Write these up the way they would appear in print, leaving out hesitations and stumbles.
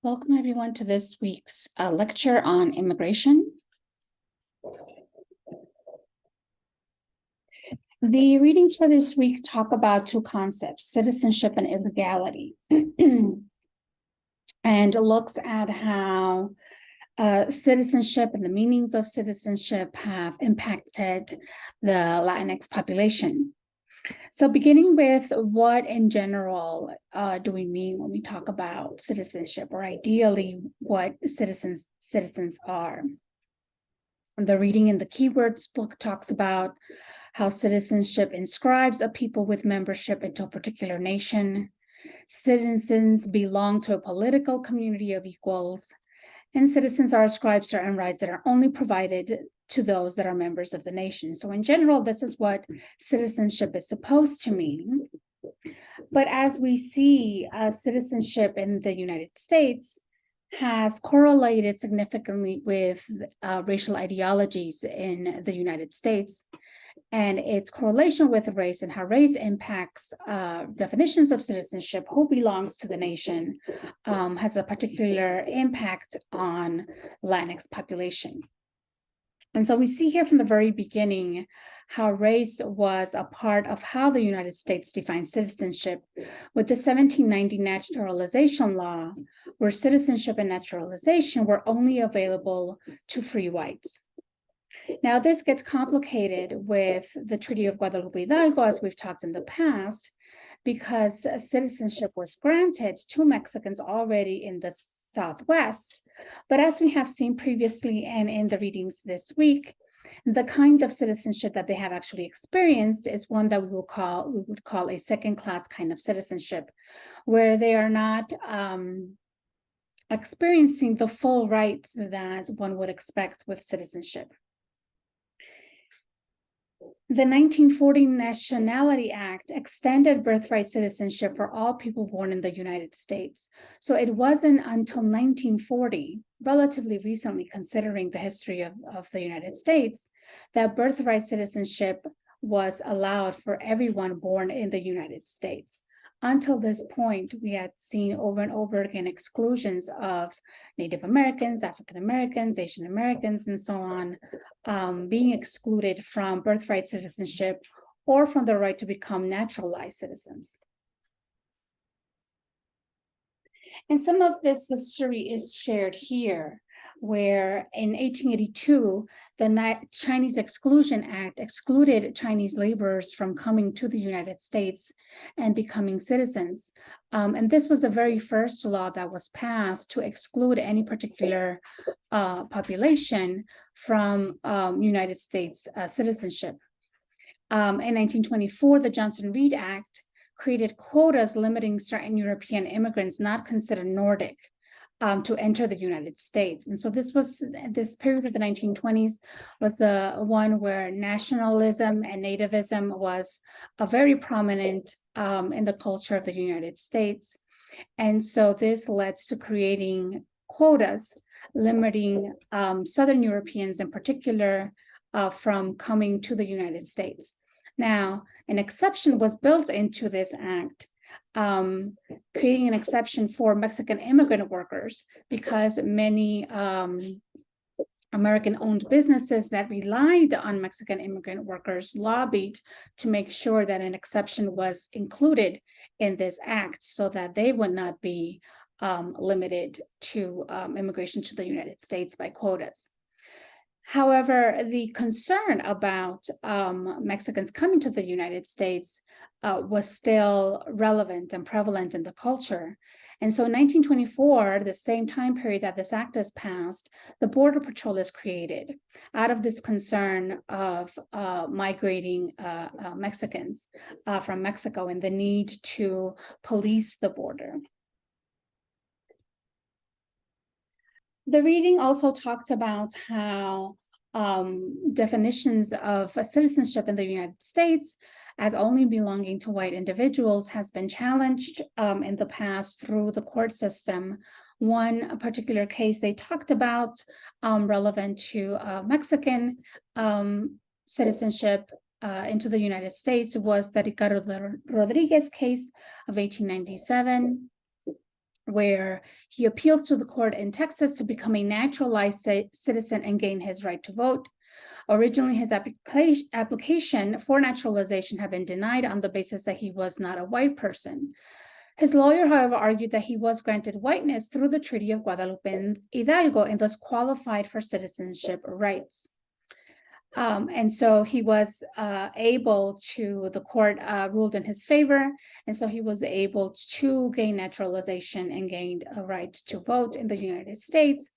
Welcome everyone to this week's lecture on immigration. The readings for this week talk about two concepts, citizenship and illegality, and looks at how citizenship and the meanings of citizenship have impacted the Latinx population. So beginning with what in general do we mean when we talk about citizenship, or ideally what citizens are. The reading in the keywords book talks about how citizenship inscribes a people with membership into a particular nation. Citizens belong to a political community of equals, and citizens are ascribed certain rights that are only provided to those that are members of the nation. So in general, this is what citizenship is supposed to mean. But as we see, citizenship in the United States has correlated significantly with racial ideologies in the United States, and its correlation with race and how race impacts definitions of citizenship, who belongs to the nation, has a particular impact on Latinx population. And so we see here from the very beginning how race was a part of how the United States defined citizenship with the 1790 naturalization law, where citizenship and naturalization were only available to free whites. Now, this gets complicated with the Treaty of Guadalupe Hidalgo, as we've talked in the past, because citizenship was granted to Mexicans already in the Southwest. But as we have seen previously and in the readings this week, the kind of citizenship that they have actually experienced is one that we would call a second-class kind of citizenship, where they are not experiencing the full rights that one would expect with citizenship. The 1940 Nationality Act extended birthright citizenship for all people born in the United States. So it wasn't until 1940, relatively recently considering the history of the United States, that birthright citizenship was allowed for everyone born in the United States. Until this point, we had seen over and over again exclusions of Native Americans, African Americans, Asian Americans, and so on, being excluded from birthright citizenship or from the right to become naturalized citizens. And some of this history is shared here, where in 1882, the Chinese Exclusion Act excluded Chinese laborers from coming to the United States and becoming citizens. And this was the very first law that was passed to exclude any particular population from United States citizenship. In 1924, the Johnson-Reed Act created quotas limiting certain European immigrants not considered Nordic to enter the United States. And so this period of the 1920s was one where nationalism and nativism was very prominent in the culture of the United States. And so this led to creating quotas limiting Southern Europeans in particular from coming to the United States. Now, an exception was built into this act, creating an exception for Mexican immigrant workers, because many American-owned businesses that relied on Mexican immigrant workers lobbied to make sure that an exception was included in this act so that they would not be limited to immigration to the United States by quotas. However, the concern about Mexicans coming to the United States was still relevant and prevalent in the culture. And so in 1924, the same time period that this act is passed, the Border Patrol is created out of this concern of migrating Mexicans from Mexico and the need to police the border. The reading also talked about how definitions of citizenship in the United States as only belonging to white individuals has been challenged in the past through the court system. One particular case they talked about relevant to Mexican citizenship into the United States was the Ricardo Rodriguez case of 1897. where he appealed to the court in Texas to become a naturalized citizen and gain his right to vote. Originally, his application for naturalization had been denied on the basis that he was not a white person. His lawyer, however, argued that he was granted whiteness through the Treaty of Guadalupe and Hidalgo and thus qualified for citizenship rights. And so he was able to, the court ruled in his favor, and so he was able to gain naturalization and gained a right to vote in the United States,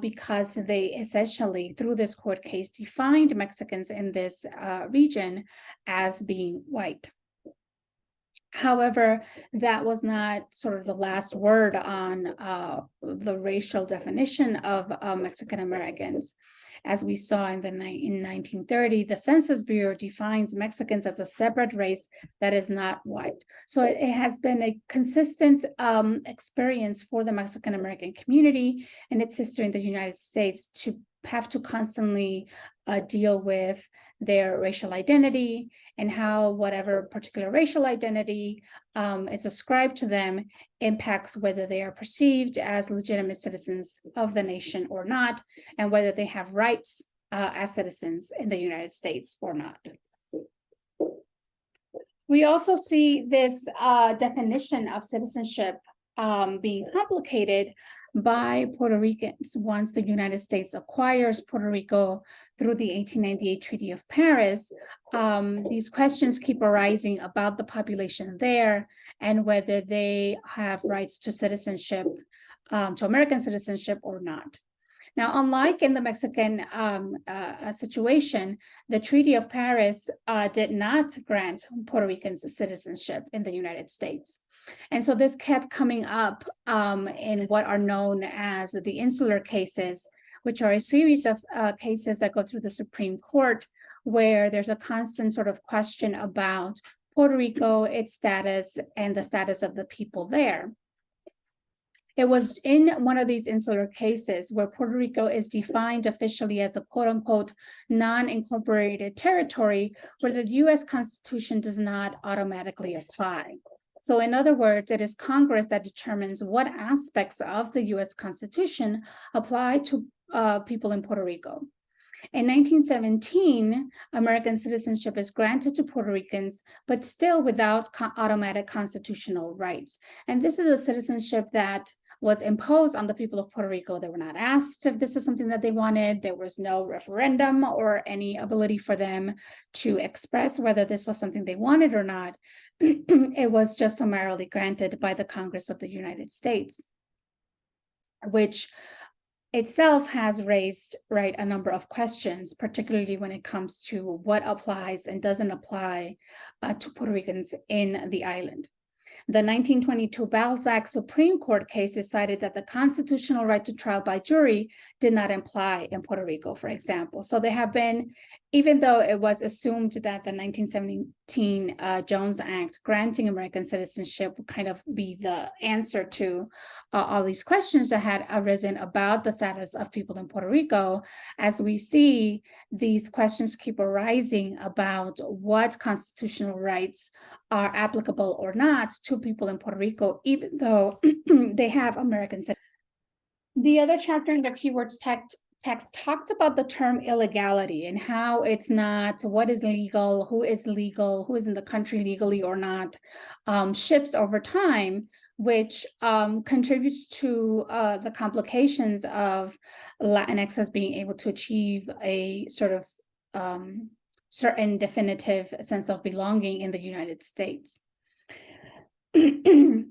because they essentially, through this court case, defined Mexicans in this region as being white. However, that was not sort of the last word on the racial definition of Mexican Americans. As we saw in 1930, the Census Bureau defines Mexicans as a separate race that is not white. So it has been a consistent experience for the Mexican American community in its history in the United States to have to constantly deal with their racial identity and how whatever particular racial identity is ascribed to them impacts whether they are perceived as legitimate citizens of the nation or not, and whether they have rights as citizens in the United States or not. We also see this definition of citizenship being complicated by Puerto Ricans once the United States acquires Puerto Rico through the 1898 Treaty of Paris. These questions keep arising about the population there and whether they have rights to citizenship, to American citizenship or not. Now, unlike in the Mexican situation, the Treaty of Paris did not grant Puerto Ricans citizenship in the United States. And so this kept coming up in what are known as the insular cases, which are a series of cases that go through the Supreme Court, where there's a constant sort of question about Puerto Rico, its status, and the status of the people there. It was in one of these insular cases where Puerto Rico is defined officially as a quote-unquote non-incorporated territory where the U.S. Constitution does not automatically apply. So in other words, it is Congress that determines what aspects of the U.S. Constitution apply to people in Puerto Rico. In 1917, American citizenship is granted to Puerto Ricans, but still without automatic constitutional rights. And this is a citizenship that was imposed on the people of Puerto Rico. They were not asked if this is something that they wanted. There was no referendum or any ability for them to express whether this was something they wanted or not. It was just summarily granted by the Congress of the United States, which itself has raised, right, a number of questions, particularly when it comes to what applies and doesn't apply to Puerto Ricans in the island. The 1922 Balzac Supreme Court case decided that the constitutional right to trial by jury did not apply in Puerto Rico, for example. So there have been, even though it was assumed that the 1917 Jones Act granting American citizenship would kind of be the answer to all these questions that had arisen about the status of people in Puerto Rico, as we see these questions keep arising about what constitutional rights are applicable or not to people in Puerto Rico, even though they have American citizenship. The other chapter in the keywords text talked about the term illegality and how it's not what is legal, who is in the country legally or not, shifts over time, which contributes to the complications of Latinx being able to achieve a sort of certain definitive sense of belonging in the United States. The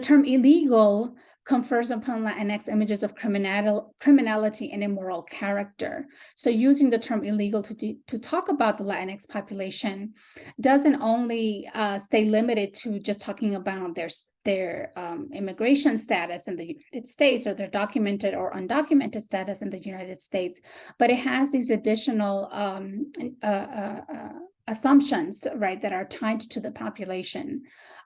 term illegal confers upon Latinx images of criminality and immoral character. So using the term illegal to talk about the Latinx population doesn't only stay limited to just talking about their immigration status in the United States or their documented or undocumented status in the United States, but it has these additional assumptions, right, that are tied to the population.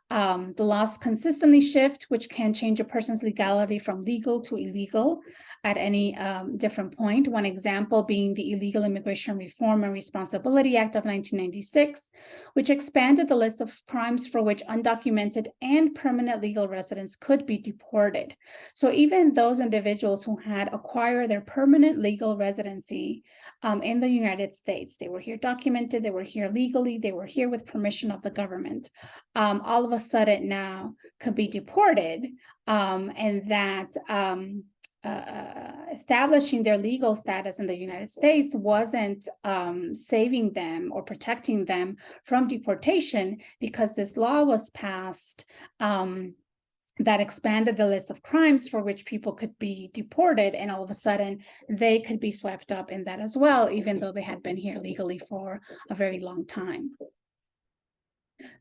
The laws consistently shift, which can change a person's legality from legal to illegal at any different point. One example being the Illegal Immigration Reform and Responsibility Act of 1996, which expanded the list of crimes for which undocumented and permanent legal residents could be deported. So even those individuals who had acquired their permanent legal residency in the United States, they were here documented, they were here legally, they were here with permission of the government, all of a sudden now could be deported, and that establishing their legal status in the United States wasn't saving them or protecting them from deportation, because this law was passed that expanded the list of crimes for which people could be deported, and all of a sudden they could be swept up in that as well, even though they had been here legally for a very long time.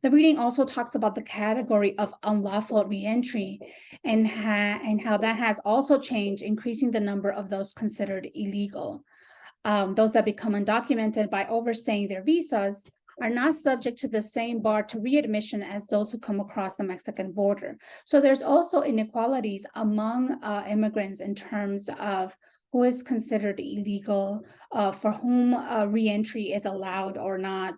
The reading also talks about the category of unlawful reentry and how that has also changed, increasing the number of those considered illegal. Those that become undocumented by overstaying their visas are not subject to the same bar to readmission as those who come across the Mexican border. So there's also inequalities among immigrants in terms of who is considered illegal, for whom reentry is allowed or not,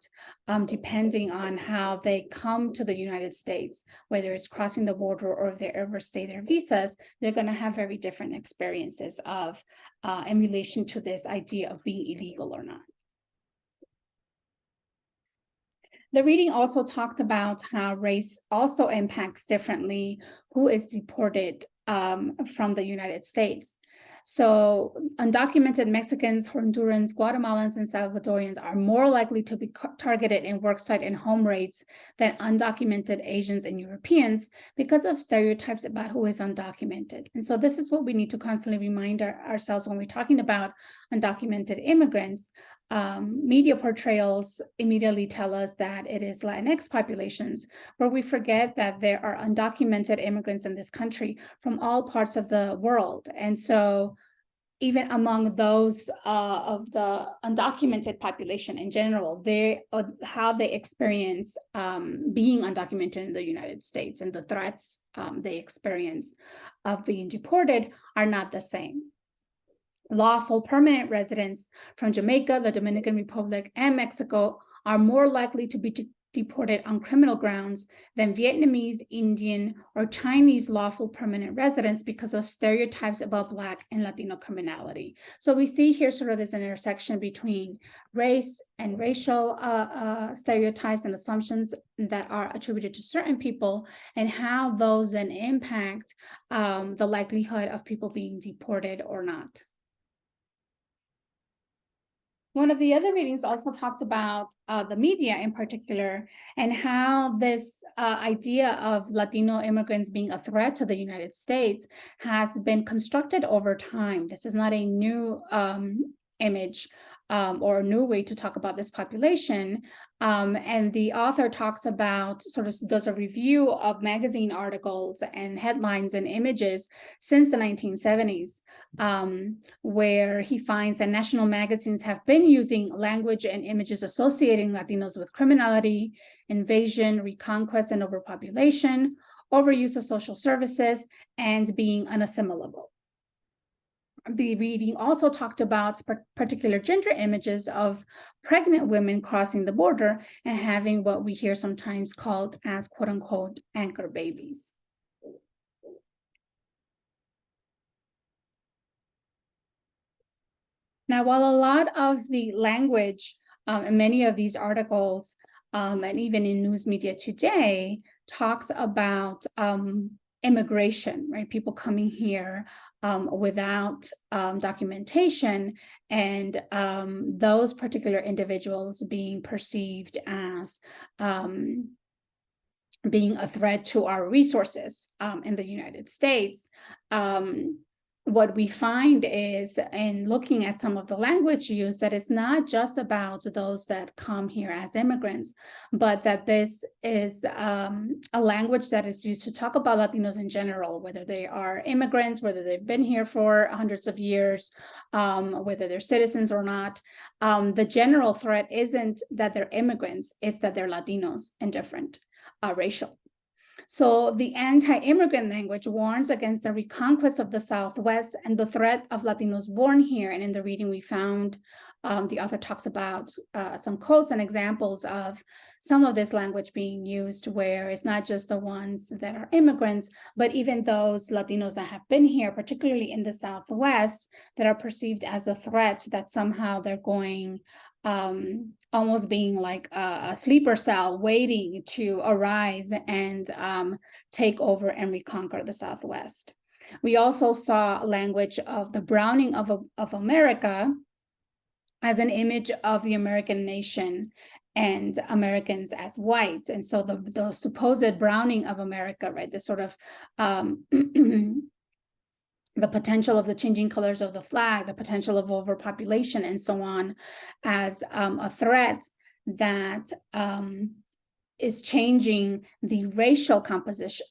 depending on how they come to the United States, whether it's crossing the border or if they overstay their visas, they're going to have very different experiences of in relation to this idea of being illegal or not. The reading also talked about how race also impacts differently who is deported from the United States. So undocumented Mexicans, Hondurans, Guatemalans, and Salvadorians are more likely to be targeted in worksite and home raids than undocumented Asians and Europeans because of stereotypes about who is undocumented. And so this is what we need to constantly remind ourselves when we're talking about undocumented immigrants. Media portrayals immediately tell us that it is Latinx populations, but we forget that there are undocumented immigrants in this country from all parts of the world. And so even among those of the undocumented population in general, how they experience being undocumented in the United States and the threats they experience of being deported are not the same. Lawful permanent residents from Jamaica, the Dominican Republic, and Mexico are more likely to be deported on criminal grounds than Vietnamese, Indian, or Chinese lawful permanent residents because of stereotypes about Black and Latino criminality. So we see here sort of this intersection between race and racial stereotypes and assumptions that are attributed to certain people, and how those then impact the likelihood of people being deported or not. One of the other readings also talked about the media in particular, and how this idea of Latino immigrants being a threat to the United States has been constructed over time. This is not a new image or a new way to talk about this population. And the author talks about, sort of does a review of magazine articles and headlines and images since the 1970s, where he finds that national magazines have been using language and images associating Latinos with criminality, invasion, reconquest, and overpopulation, overuse of social services, and being unassimilable. The reading also talked about particular gender images of pregnant women crossing the border and having what we hear sometimes called as quote unquote anchor babies. Now, while a lot of the language in many of these articles and even in news media today talks about immigration, right? People coming here without documentation, and those particular individuals being perceived as being a threat to our resources in the United States. what we find is, in looking at some of the language used, that it's not just about those that come here as immigrants, but that this is a language that is used to talk about Latinos in general, whether they are immigrants, whether they've been here for hundreds of years, whether they're citizens or not. The general threat isn't that they're immigrants, it's that they're Latinos and different, racial. So the anti-immigrant language warns against the reconquest of the Southwest and the threat of Latinos born here. And in the reading we found, the author talks about some quotes and examples of some of this language being used, where it's not just the ones that are immigrants, but even those Latinos that have been here, particularly in the Southwest, that are perceived as a threat, that somehow they're going almost being like a sleeper cell waiting to arise and take over and reconquer the Southwest. We also saw language of the browning of America as an image of the American nation and Americans as white. And so the supposed browning of America, right, this sort of the potential of the changing colors of the flag, the potential of overpopulation, and so on, as a threat that is changing the racial composition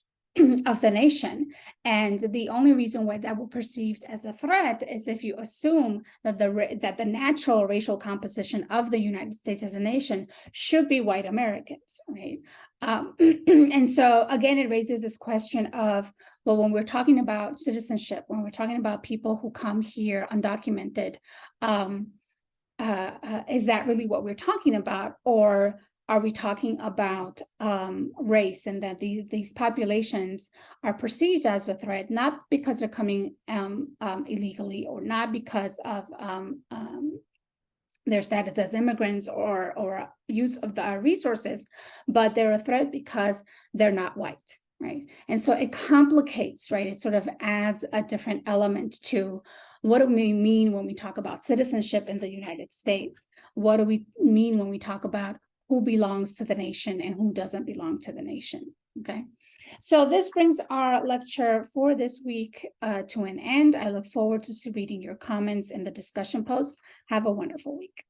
of the nation. And the only reason why that will be perceived as a threat is if you assume that the natural racial composition of the United States as a nation should be white Americans, right? And so again, it raises this question of, well, when we're talking about citizenship, when we're talking about people who come here undocumented, is that really what we're talking about? Or are we talking about race, and that these populations are perceived as a threat, not because they're coming illegally, or not because of their status as immigrants or use of the resources, but they're a threat because they're not white, right? And so it complicates, right? It sort of adds a different element to what do we mean when we talk about citizenship in the United States? What do we mean when we talk about who belongs to the nation and who doesn't belong to the nation, okay? So this brings our lecture for this week to an end. I look forward to reading your comments in the discussion post. Have a wonderful week.